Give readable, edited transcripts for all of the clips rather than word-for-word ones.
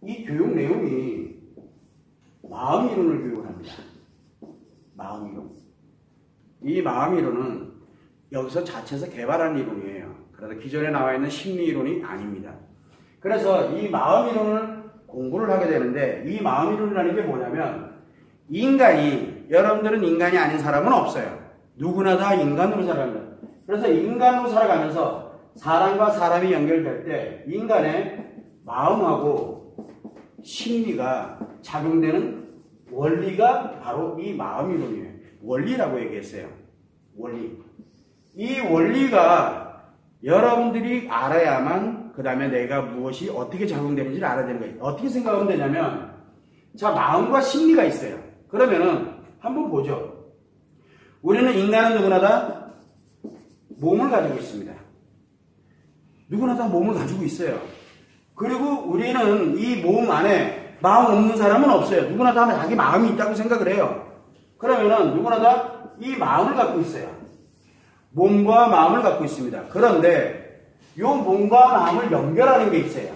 이 교육 내용이 마음 이론을 교육을 합니다. 마음 이론. 이 마음 이론은 여기서 자체에서 개발한 이론이에요. 그래서 기존에 나와 있는 심리 이론이 아닙니다. 그래서 이 마음 이론을 공부를 하게 되는데, 이 마음 이론이라는 게 뭐냐면, 여러분들은 인간이 아닌 사람은 없어요. 누구나 다 인간으로 살아갑니다. 그래서 인간으로 살아가면서 사람과 사람이 연결될 때 인간의 마음하고 심리가 작용되는 원리가 바로 이 마음 이론이에요. 원리라고 얘기했어요. 원리. 이 원리가 여러분들이 알아야만 그 다음에 내가 무엇이 어떻게 작용되는지를 알아야 되는 거예요. 어떻게 생각하면 되냐면, 자, 마음과 심리가 있어요. 그러면은 한번 보죠. 우리는 인간은 누구나 다 몸을 가지고 있습니다. 누구나 다 몸을 가지고 있어요. 그리고 우리는 이 몸 안에 마음 없는 사람은 없어요. 누구나 다 자기 마음이 있다고 생각을 해요. 그러면은 누구나 다 이 마음을 갖고 있어요. 몸과 마음을 갖고 있습니다. 그런데 이 몸과 마음을 연결하는 게 있어요.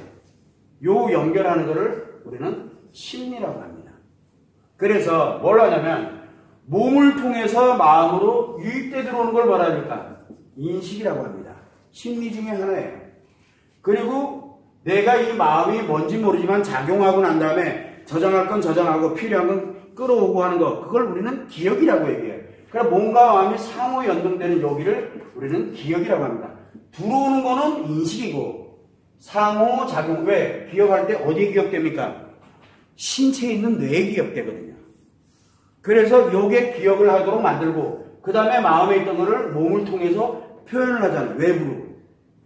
이 연결하는 것을 우리는 심리라고 합니다. 그래서 뭘 하냐면, 몸을 통해서 마음으로 유입돼 들어오는 걸 뭐라 합니까? 인식이라고 합니다. 심리 중에 하나예요. 그리고 내가 이 마음이 뭔지 모르지만 작용하고 난 다음에 저장할 건 저장하고 필요한 건 끌어오고 하는 거, 그걸 우리는 기억이라고 얘기해요. 그러니까 몸과 마음이 상호 연동되는 여기를 우리는 기억이라고 합니다. 들어오는 거는 인식이고 상호작용, 왜? 기억할 때 어디에 기억됩니까? 신체에 있는 뇌에 기억되거든요. 그래서 요게 기억을 하도록 만들고, 그 다음에 마음에 있던 거를 몸을 통해서 표현을 하잖아요. 외부로.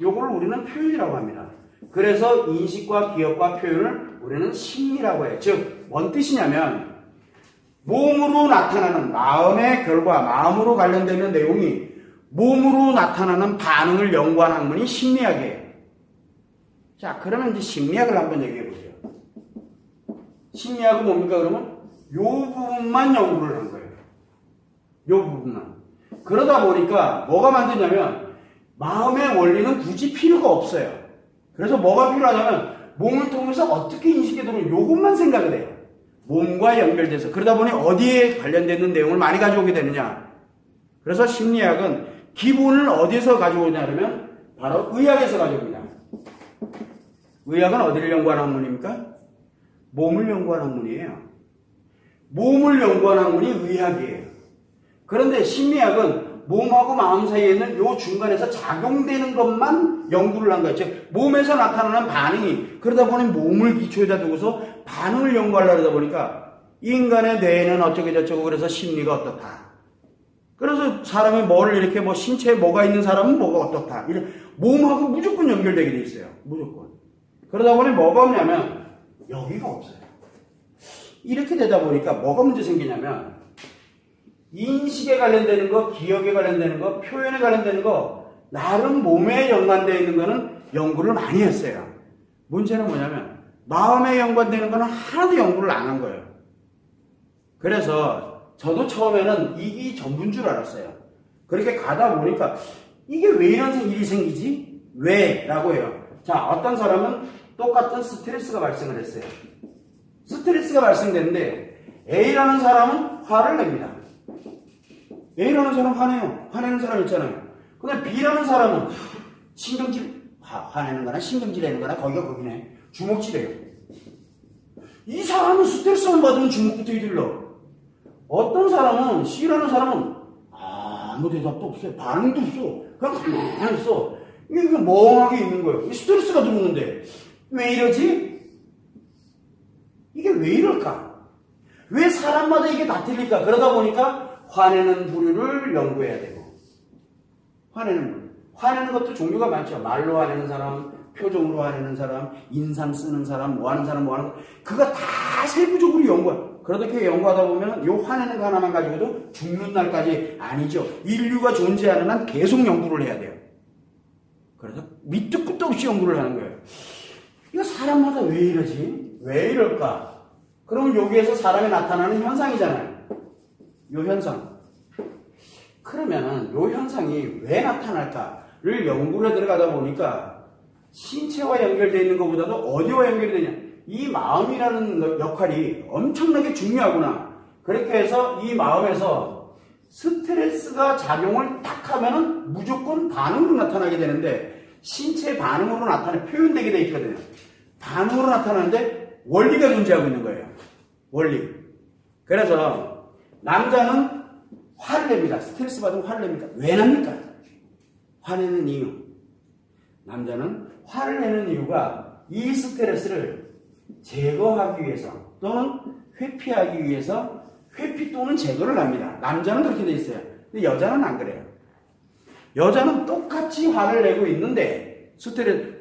요걸 우리는 표현이라고 합니다. 그래서 인식과 기억과 표현을 우리는 심리라고 해요. 즉, 뭔 뜻이냐면, 몸으로 나타나는 마음의 결과, 마음으로 관련되는 내용이 몸으로 나타나는 반응을 연구한 학문이 심리학이에요. 자, 그러면 이제 심리학을 한번 얘기해 보죠. 심리학은 뭡니까, 그러면? 요 부분만 연구를 한 거예요. 요 부분만. 그러다 보니까 뭐가 만드냐면, 마음의 원리는 굳이 필요가 없어요. 그래서 뭐가 필요하냐면, 몸을 통해서 어떻게 인식이 들어오는 요것만 생각을 해요. 몸과 연결돼서. 그러다 보니 어디에 관련되는 내용을 많이 가져오게 되느냐. 그래서 심리학은 기본을 어디서 가져오냐 그러면 바로 의학에서 가져옵니다. 의학은 어디를 연구하는 학문입니까? 몸을 연구하는 학문이에요. 몸을 연구하는 학문이 의학이에요. 그런데 심리학은 몸하고 마음 사이에 있는 요 중간에서 작용되는 것만 연구를 한 거예요. 즉, 몸에서 나타나는 반응이, 그러다 보니 몸을 기초에다 두고서 반응을 연구하려고 하다 보니까 인간의 뇌에는 어쩌고 저쩌고 그래서 심리가 어떻다. 그래서 사람이 뭐를 이렇게 뭐 신체에 뭐가 있는 사람은 뭐가 어떻다. 이런 몸하고 무조건 연결되게 돼 있어요. 무조건. 그러다 보니 뭐가 없냐면 여기가 없어요. 이렇게 되다 보니까 뭐가 문제 생기냐면 인식에 관련되는 거, 기억에 관련되는 거, 표현에 관련되는 거, 나름 몸에 연관되어 있는 거는 연구를 많이 했어요. 문제는 뭐냐면 마음에 연관되는 거는 하나도 연구를 안 한 거예요. 그래서 저도 처음에는 이게 전부인 줄 알았어요. 그렇게 가다 보니까 이게 왜 이런 일이 생기지? 왜? 라고 해요. 자, 어떤 사람은 똑같은 스트레스가 발생을 했어요. 스트레스가 발생되는데 A라는 사람은 화를 냅니다. A라는 사람은 화내요. 화내는 사람 있잖아요. 근데 B라는 사람은 신경질, 화내는 거나 신경질 내는 거나 거기가 거기네. 주먹질해요. 이 사람은 스트레스만 받으면 주먹부터 휘둘러. 어떤 사람은, C라는 사람은 아무 대답도 없어요. 반응도 없어. 그냥 가만히 있어. 이게 멍하게 있는 거예요. 스트레스가 들어오는데 왜 이러지? 이게 왜 이럴까? 왜 사람마다 이게 다 틀릴까? 그러다 보니까 화내는 부류를 연구해야 되고, 화내는 부류. 화내는 것도 종류가 많죠. 말로 화내는 사람, 표정으로 화내는 사람, 인상 쓰는 사람, 뭐 하는 사람, 뭐 하는 거. 그거 다 세부적으로 연구해. 그렇게 연구하다 보면 요 화내는 거 하나만 가지고도 죽는 날까지 아니죠. 인류가 존재하는 한 계속 연구를 해야 돼요. 그래서 밑도 끝도 없이 연구를 하는 거예요. 이거 사람마다 왜 이러지? 왜 이럴까? 그러면 여기에서 사람이 나타나는 현상이잖아요. 요 현상. 그러면은 요 현상이 왜 나타날까를 연구를 들어가다 보니까 신체와 연결되어 있는 것보다도 어디와 연결되냐? 이 마음이라는 역할이 엄청나게 중요하구나. 그렇게 해서 이 마음에서 스트레스가 작용을 딱 하면은 무조건 반응으로 나타나게 되는데, 신체 반응으로 표현되게 돼 있거든요. 반응으로 나타나는데 원리가 존재하고 있는 거예요. 원리. 그래서 남자는 화를 냅니다. 스트레스 받으면 화를 냅니까? 왜 납니까? 화내는 이유. 남자는 화를 내는 이유가 이 스트레스를 제거하기 위해서 또는 회피하기 위해서 회피 또는 제거를 합니다. 남자는 그렇게 돼 있어요. 근데 여자는 안 그래요. 여자는 똑같이 화를 내고 있는데,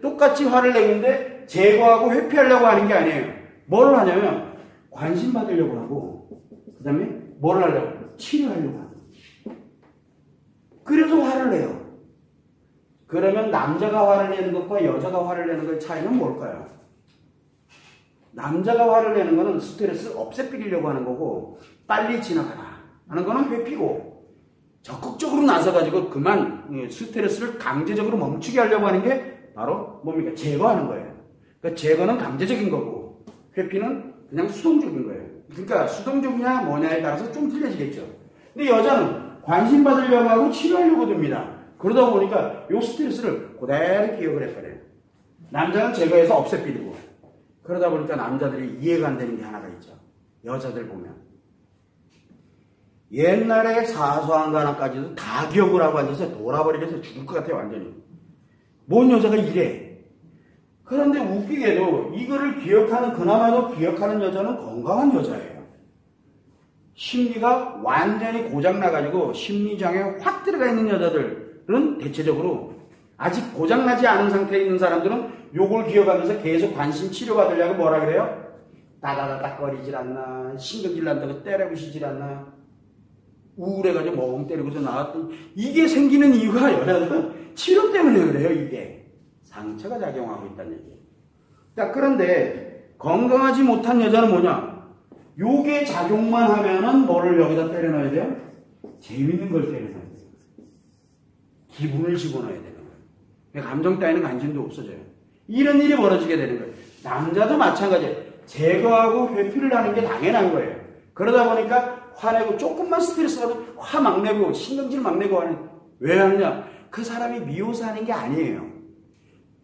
똑같이 화를 내고 있는데 제거하고 회피하려고 하는 게 아니에요. 뭘 하냐면 관심 받으려고 하고, 그 다음에 뭘 하려고? 치료하려고 하고. 그래서 화를 내요. 그러면 남자가 화를 내는 것과 여자가 화를 내는 것의 차이는 뭘까요? 남자가 화를 내는 것은 스트레스를 없애버리려고 하는 거고, 빨리 지나가라 하는 거는 회피고, 적극적으로 나서가지고 그만 스트레스를 강제적으로 멈추게 하려고 하는 게 바로 뭡니까? 제거하는 거예요. 그러니까 제거는 강제적인 거고, 회피는 그냥 수동적인 거예요. 그러니까 수동적이냐 뭐냐에 따라서 좀 틀려지겠죠. 근데 여자는 관심 받으려고 하고 치료하려고 듭니다. 그러다 보니까 이 스트레스를 그대로 기억을 해버려요. 남자는 제거해서 없애버리고. 그러다 보니까 남자들이 이해가 안 되는 게 하나가 있죠. 여자들 보면 옛날에 사소한 거 하나까지도 다 기억을 하고 앉아서 돌아버리면서 죽을 것 같아요. 완전히. 뭔 여자가 이래. 그런데 웃기게도 이거를 그나마도 기억하는 여자는 건강한 여자예요. 심리가 완전히 고장나가지고 심리장애 확 들어가 있는 여자들은 대체적으로, 아직 고장나지 않은 상태에 있는 사람들은 요걸 기억하면서 계속 관심 치료받으려고 뭐라 그래요? 따다다닥거리질 않나, 신경질 난다고 때려부시질 않나, 우울해가지고 멍 때리고서 나왔더니, 이게 생기는 이유가 여자들은 치료 때문에 그래요. 이게 상처가 작용하고 있다는 얘기예요. 자, 그런데 건강하지 못한 여자는 뭐냐? 요게 작용만 하면은 뭐를 여기다 때려 넣어야 돼요? 재밌는 걸 때려 넣어야 돼요. 기분을 집어넣어야 되는 거예요. 감정 따위는 관심도 없어져요. 이런 일이 벌어지게 되는 거예요. 남자도 마찬가지예요. 제거하고 회피를 하는 게 당연한 거예요. 그러다 보니까 화내고, 조금만 스트레스 받으면 화 막 내고 신경질 막 내고 하는. 왜 하느냐? 그 사람이 미워서 하는 게 아니에요.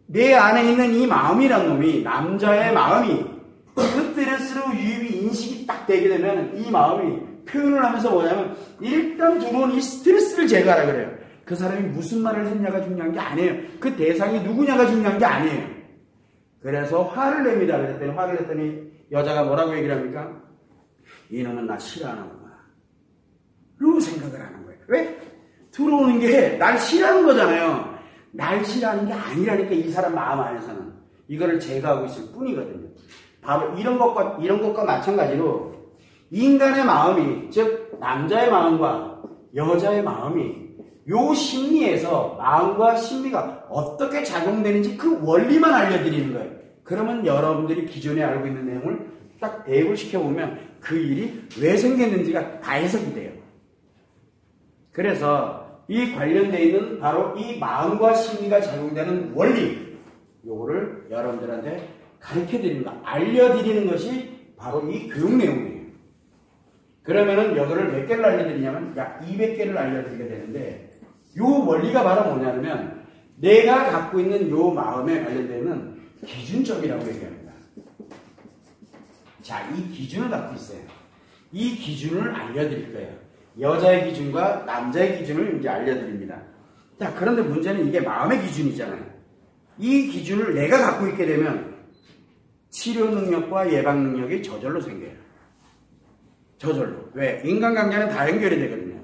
내 안에 있는 이 마음이란 놈이, 남자의 마음이 스트레스로 유입이 인식이 딱 되게 되면 이 마음이 표현을 하면서 뭐냐면, 일단 들어온 이 스트레스를 제거하라 그래요. 그 사람이 무슨 말을 했냐가 중요한 게 아니에요. 그 대상이 누구냐가 중요한 게 아니에요. 그래서 화를 냅니다. 화를 냈더니 여자가 뭐라고 얘기를 합니까? 이놈은 나 싫어하는구나. 라고 생각을 하는 거예요. 왜? 들어오는 게 날 싫어하는 거잖아요. 날 싫어하는 게 아니라니까, 이 사람 마음 안에서는. 이거를 제거하고 있을 뿐이거든요. 바로 이런 것과 마찬가지로 인간의 마음이, 즉 남자의 마음과 여자의 마음이 요 심리에서 마음과 심리가 어떻게 작용되는지 그 원리만 알려드리는 거예요. 그러면 여러분들이 기존에 알고 있는 내용을 딱 대입을 시켜보면 그 일이 왜 생겼는지가 다 해석이 돼요. 그래서 이 관련되어 있는 바로 이 마음과 심리가 작용되는 원리, 요거를 여러분들한테 가르쳐드리는 거, 알려드리는 것이 바로 이 교육 내용이에요. 그러면은 여기를 몇 개를 알려드리냐면 약 200개를 알려드리게 되는데, 요 원리가 바로 뭐냐면 내가 갖고 있는 요 마음에 관련되는 기준점이라고 얘기합니다. 자, 이 기준을 갖고 있어요. 이 기준을 알려드릴 거예요. 여자의 기준과 남자의 기준을 이제 알려드립니다. 자, 그런데 문제는 이게 마음의 기준이잖아요. 이 기준을 내가 갖고 있게 되면 치료 능력과 예방 능력이 저절로 생겨요. 저절로. 왜? 인간관계는 다 연결이 되거든요.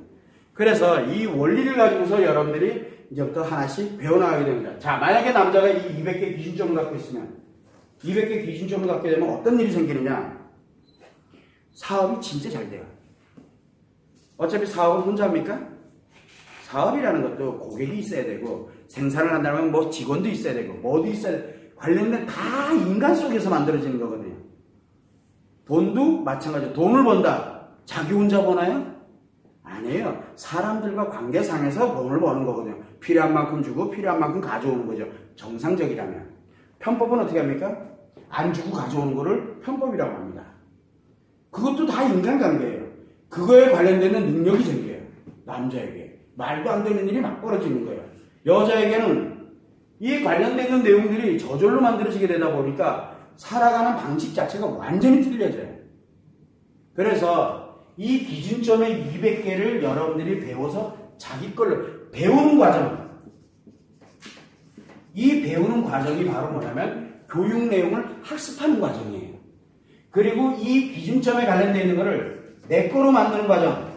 그래서 이 원리를 가지고서 여러분들이 이제부터 하나씩 배워나가게 됩니다. 자, 만약에 남자가 이 200개 기준점을 갖고 있으면, 200개 기준점을 갖게 되면 어떤 일이 생기느냐? 사업이 진짜 잘 돼요. 어차피 사업은 혼자 합니까? 사업이라는 것도 고객이 있어야 되고, 생산을 한다면 뭐 직원도 있어야 되고, 뭐도 있어야 되고, 관련된 다 인간 속에서 만들어지는 거거든요. 돈도 마찬가지로. 돈을 번다. 자기 혼자 버나요? 아니에요. 사람들과 관계상에서 돈을 버는 거거든요. 필요한 만큼 주고 필요한 만큼 가져오는 거죠. 정상적이라면. 편법은 어떻게 합니까? 안 주고 가져오는 거를 편법이라고 합니다. 그것도 다 인간관계예요. 그거에 관련되는 능력이 생겨요. 남자에게. 말도 안 되는 일이 막 벌어지는 거예요. 여자에게는 이 관련되는 내용들이 저절로 만들어지게 되다 보니까 살아가는 방식 자체가 완전히 틀려져요. 그래서 이 기준점의 200개를 여러분들이 배워서 자기 걸로 배우는 과정. 이 배우는 과정이 바로 뭐냐면 교육 내용을 학습하는 과정이에요. 그리고 이 기준점에 관련되어 있는 거를 내 거로 만드는 과정.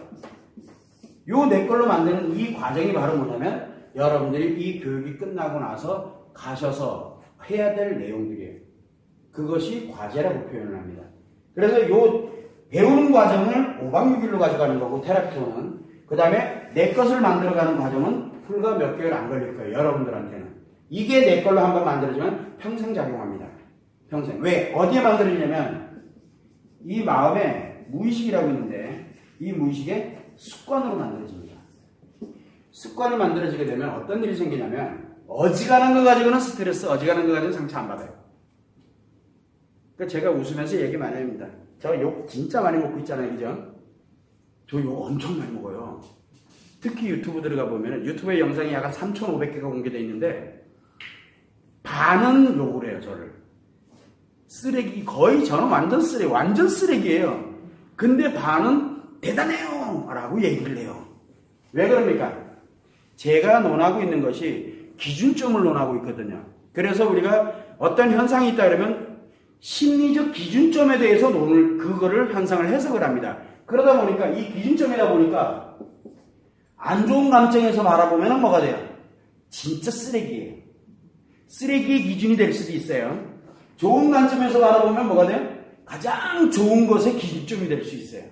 요 내 걸로 만드는 이 과정이 바로 뭐냐면 여러분들이 이 교육이 끝나고 나서 가셔서 해야 될 내용들이에요. 그것이 과제라고 표현을 합니다. 그래서 요 배우는 과정을 5박 6일로 가져가는 거고 테라피토는 그 다음에 내 것을 만들어가는 과정은 불과 몇 개월 안 걸릴 거예요. 여러분들한테는. 이게 내 걸로 한번 만들어지면 평생 작용합니다. 평생. 왜? 어디에 만들어지냐면 이 마음에 무의식이라고 있는데 이 무의식에 습관으로 만들어집니다. 습관이 만들어지게 되면 어떤 일이 생기냐면 어지간한 거 가지고는 스트레스, 어지간한 거 가지고는 상처 안 받아요. 그러니까 제가 웃으면서 얘기 많이 합니다. 저 욕 진짜 많이 먹고 있잖아요. 그죠? 저 욕 엄청 많이 먹어요. 특히 유튜브 들어가 보면 유튜브에 영상이 약 3,500개가 공개되어 있는데 반은 욕을 해요. 저를. 쓰레기 거의 저는 완전 쓰레기예요. 근데 반은 대단해요 라고 얘기를 해요. 왜 그럽니까? 제가 논하고 있는 것이 기준점을 논하고 있거든요. 그래서 우리가 어떤 현상이 있다 그러면 심리적 기준점에 대해서 그거를 현상을 해석을 합니다. 그러다 보니까 이 기준점이다 보니까 안 좋은 관점에서 바라보면 뭐가 돼요? 진짜 쓰레기예요. 쓰레기의 기준이 될 수도 있어요. 좋은 관점에서 바라보면 뭐가 돼요? 가장 좋은 것의 기준점이 될 수 있어요.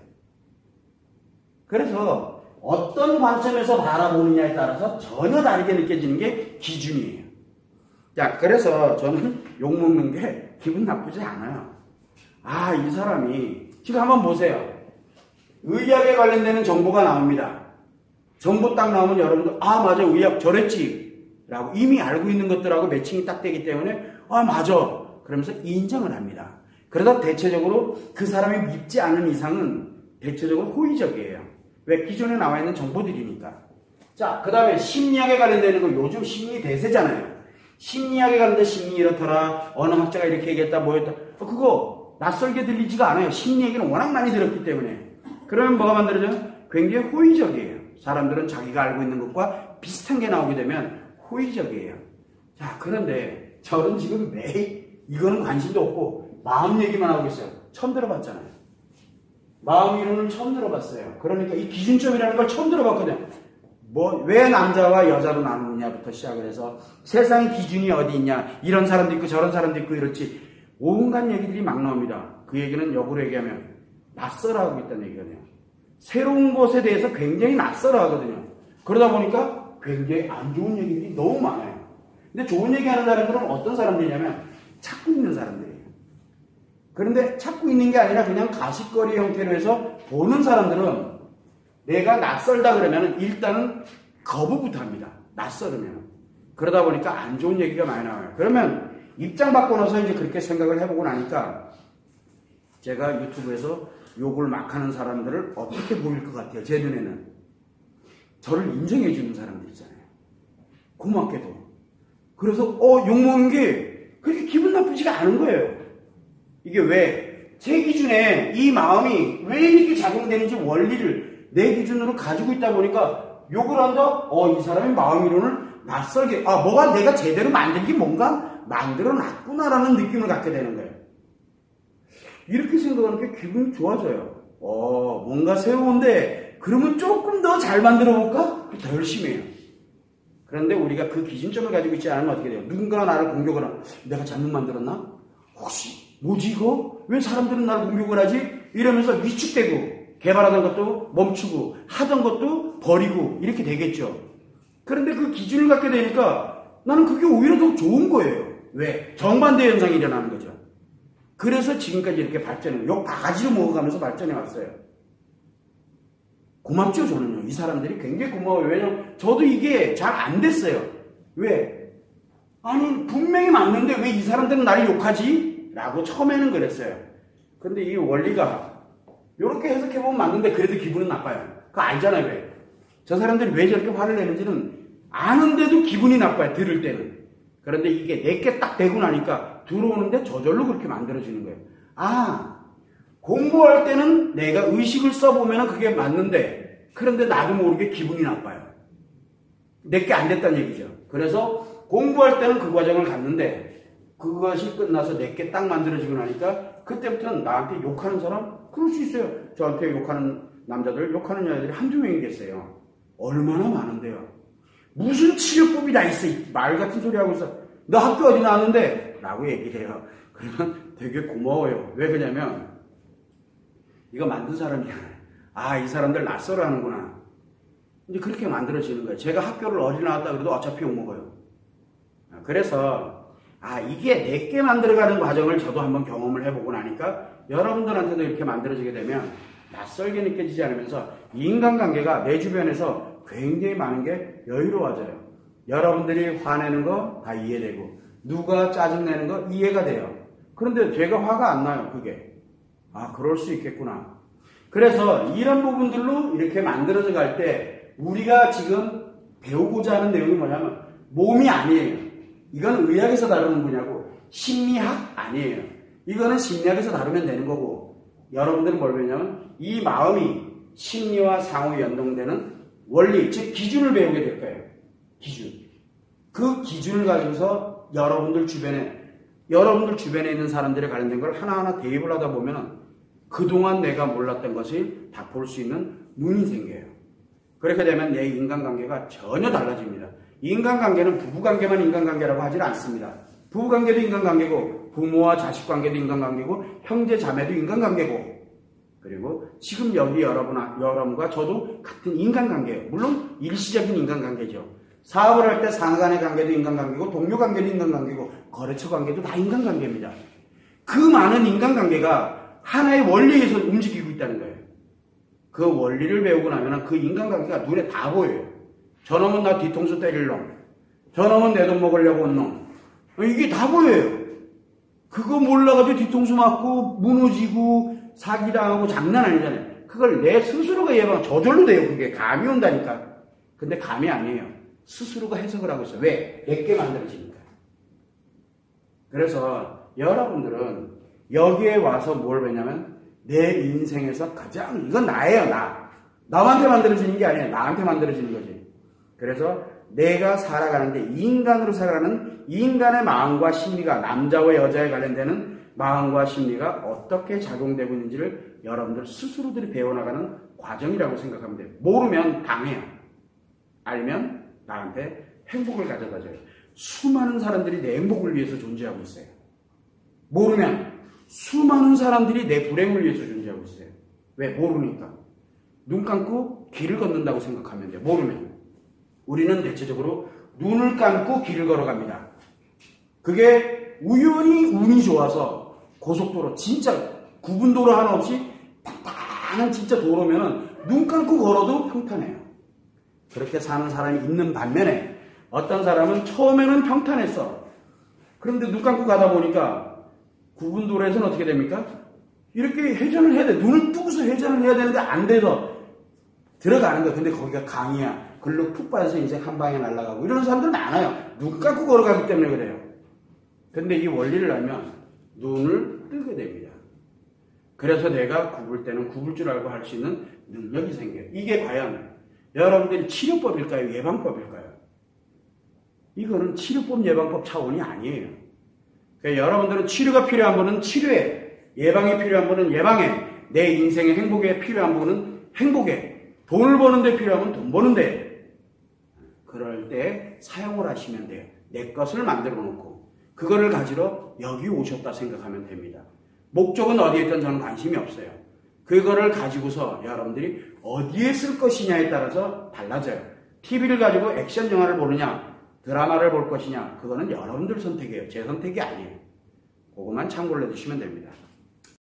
그래서 어떤 관점에서 바라보느냐에 따라서 전혀 다르게 느껴지는 게 기준이에요. 자, 그래서 저는 욕먹는 게 기분 나쁘지 않아요. 아, 이 사람이 지금 한번 보세요. 의학에 관련되는 정보가 나옵니다. 정보 딱 나오면 여러분들 아 맞아 의학 저랬지 라고 이미 알고 있는 것들하고 매칭이 딱 되기 때문에 아 맞아 그러면서 인정을 합니다. 그러다 대체적으로 그 사람이 믿지 않는 이상은 대체적으로 호의적이에요. 왜? 기존에 나와 있는 정보들이니까. 자, 그 다음에 심리학에 관련되는 거 요즘 심리 대세잖아요. 심리학에 관련된 심리 이렇더라 어느 학자가 이렇게 얘기했다 뭐였다 그거 낯설게 들리지가 않아요. 심리 얘기는 워낙 많이 들었기 때문에. 그러면 뭐가 만들어져요? 굉장히 호의적이에요. 사람들은 자기가 알고 있는 것과 비슷한 게 나오게 되면 호의적이에요. 자, 그런데 저는 지금 매일 이거는 관심도 없고 마음 얘기만 하고 있어요. 처음 들어봤잖아요. 마음 이론을 처음 들어봤어요. 그러니까 이 기준점이라는 걸 처음 들어봤거든요. 왜 남자와 여자로 나누느냐부터 시작을 해서 세상의 기준이 어디 있냐 이런 사람도 있고 저런 사람도 있고 이렇지 온갖 얘기들이 막 나옵니다. 그 얘기는 역으로 얘기하면 낯설어하고 있다는 얘기거든요. 새로운 것에 대해서 굉장히 낯설어하거든요. 그러다 보니까 굉장히 안 좋은 얘기들이 너무 많아요. 근데 좋은 얘기하는 사람들은 어떤 사람들이냐면 찾고 있는 사람들이에요. 그런데 찾고 있는 게 아니라 그냥 가십거리 형태로 해서 보는 사람들은 내가 낯설다 그러면 일단은 거부부터 합니다. 낯설으면. 그러다 보니까 안 좋은 얘기가 많이 나와요. 그러면 입장 바꿔 나서 이제 그렇게 생각을 해보고 나니까 제가 유튜브에서 욕을 막 하는 사람들을 어떻게 보일 것 같아요. 제 눈에는. 저를 인정해 주는 사람들 있잖아요. 고맙게도. 그래서 욕먹는 게 그렇게 기분 나쁘지가 않은 거예요. 이게 왜? 제 기준에 이 마음이 왜 이렇게 작용되는지 원리를 내 기준으로 가지고 있다 보니까 욕을 한다? 이 사람의 마음 이론을 낯설게, 뭐가 내가 제대로 만들기 뭔가 만들어 놨구나라는 느낌을 갖게 되는 거예요. 이렇게 생각하는 게 기분이 좋아져요. 뭔가 새로운데, 그러면 조금 더 잘 만들어 볼까? 더 열심히 해요. 그런데 우리가 그 기준점을 가지고 있지 않으면 어떻게 돼요? 누군가가 나를 공격을 하면, 내가 잘못 만들었나? 혹시, 뭐지 이거? 왜 사람들은 나를 공격을 하지? 이러면서 위축되고, 개발하던 것도 멈추고, 하던 것도 버리고, 이렇게 되겠죠. 그런데 그 기준을 갖게 되니까, 나는 그게 오히려 더 좋은 거예요. 왜? 정반대 현상이 일어나는 거죠. 그래서 지금까지 이렇게 발전을 욕 바가지로 먹어가면서 발전해 왔어요. 고맙죠, 저는요. 이 사람들이 굉장히 고마워요. 왜냐면 저도 이게 잘 안 됐어요. 왜? 아니 분명히 맞는데 왜 이 사람들은 나를 욕하지? 라고 처음에는 그랬어요. 근데 이 원리가 이렇게 해석해보면 맞는데 그래도 기분은 나빠요. 그거 알잖아요. 왜? 저 사람들이 왜 저렇게 화를 내는지는 아는데도 기분이 나빠요. 들을 때는. 그런데 이게 내게 딱 되고 나니까 들어오는데 저절로 그렇게 만들어지는 거예요. 아, 공부할 때는 내가 의식을 써보면 그게 맞는데 그런데 나도 모르게 기분이 나빠요. 내게 안 됐다는 얘기죠. 그래서 공부할 때는 그 과정을 갔는데 그것이 끝나서 내게 딱 만들어지고 나니까 그때부터는 나한테 욕하는 사람? 그럴 수 있어요. 저한테 욕하는 남자들, 욕하는 여자들이 한두 명이 됐어요. 얼마나 많은데요. 무슨 치료법이 다 있어. 말 같은 소리 하고 있어. 너 학교 어디 나왔는데? 라고 얘기를 해요. 그러면 되게 고마워요. 왜 그러냐면 이거 만든 사람이야. 아, 이 사람들 낯설어 하는구나. 이제 그렇게 만들어지는 거예요. 제가 학교를 어디 나왔다 그래도 어차피 욕먹어요. 그래서 이게 내게 만들어가는 과정을 저도 한번 경험을 해보고 나니까 여러분들한테도 이렇게 만들어지게 되면 낯설게 느껴지지 않으면서 인간관계가 내 주변에서 굉장히 많은 게 여유로워져요. 여러분들이 화내는 거 다 이해되고 누가 짜증내는 거 이해가 돼요. 그런데 제가 화가 안 나요. 그게. 그럴 수 있겠구나. 그래서 이런 부분들로 이렇게 만들어져 갈 때 우리가 지금 배우고자 하는 내용이 뭐냐면 몸이 아니에요. 이건 의학에서 다루는 분야고 심리학 아니에요. 이거는 심리학에서 다루면 되는 거고 여러분들은 뭘 배우냐면 이 마음이 심리와 상호 연동되는 원리, 즉 기준을 배우게 될 거예요. 기준. 그 기준을 가지고서 여러분들 주변에 있는 사람들에 관련된 걸 하나하나 대입을 하다 보면 그동안 내가 몰랐던 것을 다 볼 수 있는 눈이 생겨요. 그렇게 되면 내 인간관계가 전혀 달라집니다. 인간관계는 부부관계만 인간관계라고 하질 않습니다. 부부관계도 인간관계고 부모와 자식관계도 인간관계고 형제자매도 인간관계고 그리고 지금 여기 여러분과 저도 같은 인간관계예요. 물론 일시적인 인간관계죠. 사업을 할 때 상하 간의 관계도 인간관계고 동료 관계도 인간관계고 거래처 관계도 다 인간관계입니다. 그 많은 인간관계가 하나의 원리에서 움직이고 있다는 거예요. 그 원리를 배우고 나면 그 인간관계가 눈에 다 보여요. 저놈은 나 뒤통수 때릴 놈, 저놈은 내 돈 먹으려고 온 놈, 이게 다 보여요. 그거 몰라가지고 뒤통수 맞고 무너지고 사기당하고 장난 아니잖아요. 그걸 내 스스로가 저절로 돼요. 그게 감이 온다니까. 근데 감이 아니에요. 스스로가 해석을 하고 있어요. 왜? 내게 만들어지니까. 그래서 여러분들은 여기에 와서 뭘 배냐면 내 인생에서 가장 이건 나예요. 남한테 만들어지는 게 아니에요. 나한테 만들어지는 거지. 그래서 내가 살아가는데 인간으로 살아가는 인간의 마음과 심리가 남자와 여자에 관련되는 마음과 심리가 어떻게 작용되고 있는지를 여러분들 스스로들이 배워나가는 과정이라고 생각하면 돼요. 모르면 당해요. 알면 나한테 행복을 가져다줘요. 수많은 사람들이 내 행복을 위해서 존재하고 있어요. 모르면 수많은 사람들이 내 불행을 위해서 존재하고 있어요. 왜? 모르니까. 눈 감고 길을 걷는다고 생각하면 돼요. 모르면. 우리는 대체적으로 눈을 감고 길을 걸어갑니다. 그게 우연히 운이 좋아서 고속도로 진짜 구분도로 하나 없이 평탄한 진짜 도로면은 눈 감고 걸어도 평탄해요. 그렇게 사는 사람이 있는 반면에 어떤 사람은 처음에는 평탄했어. 그런데 눈 감고 가다 보니까 구분도로에서는 어떻게 됩니까? 이렇게 회전을 해야 돼. 눈을 뜨고서 회전을 해야 되는데 안 돼서 들어가는 거야. 근데 거기가 강이야. 글로 푹 빠져서 인생 한 방에 날아가고 이런 사람들 많아요. 눈 감고 걸어가기 때문에 그래요. 근데 이 원리를 알면 눈을 뜨게 됩니다. 그래서 내가 굽을 때는 굽을 줄 알고 할 수 있는 능력이 생겨요. 이게 과연 여러분들이 치료법일까요? 예방법일까요? 이거는 치료법 예방법 차원이 아니에요. 그러니까 여러분들은 치료가 필요한 분은 치료에, 예방이 필요한 분은 예방에, 내 인생의 행복에 필요한 분은 행복에, 돈을 버는데 필요하면 돈 버는데 그럴 때 사용을 하시면 돼요. 내 것을 만들어 놓고 그거를 가지러 여기 오셨다 생각하면 됩니다. 목적은 어디에 있든 저는 관심이 없어요. 그거를 가지고서 여러분들이 어디에 쓸 것이냐에 따라서 달라져요. TV를 가지고 액션 영화를 보느냐 드라마를 볼 것이냐 그거는 여러분들 선택이에요. 제 선택이 아니에요. 그것만 참고를 해주시면 됩니다.